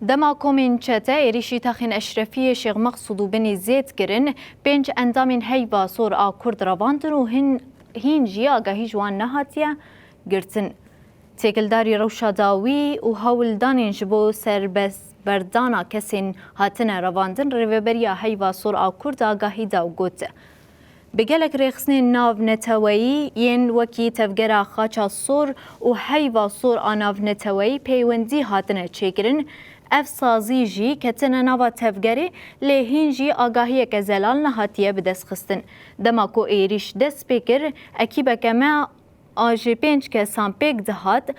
دما کومین چته ایریشی تاخین اشرفی شیخ مقصود و بنی زید کرن پنج اندامین هیوا سور آ کرد رواندن و هین جی آگاهی جوان نهاتیه گرتن. تکلداری روشاداوی و هولدانین جبو سربس بردانا کسین هاتن رواندن روبریا هیوا سور آ کرد آگاهی داو گوته. بگلک ریخسنین ناو نتوایی ین وکی تفگرا خاچا سور و هیوا سور آناو نتوایی پیوندی هاتنه چکرن اف سازی جی کتنه ناوا تفگری لهین جی آگاهی که زلال نهاتیه بدست خستن. دماکو ایریش دست بکر اکیبه کما آجی پنج که سامپیک دهات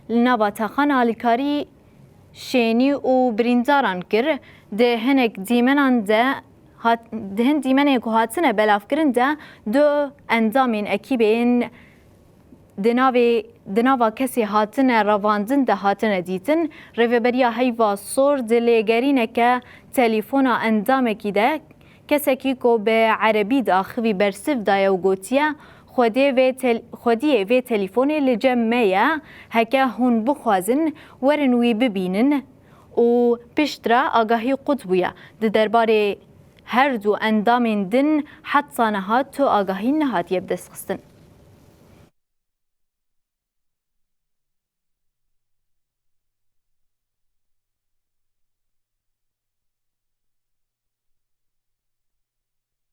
لناوا تاخان آلیکاری شینی و برینداران کر ده هنک دیمنان ده دهن دیمنه که هاتنه بلاف کرن ده دو اندامین اکیبین دناوا کسی هاتنه رواندن ده هاتنه دیتن روبریا هیوا سور دلیگرینه که تلیفونا اندامه کی ده کسی که به عربی داخوی برسف دایا و گوتیه خودیه وی تلیفونی لجمعه هکه هون بخوازن ورن وی ببینن و پشترا آگاهی قطبیه ده درباره هر دو اندامین دن حد صانهات تو آگاهی نهات یبدست خستن.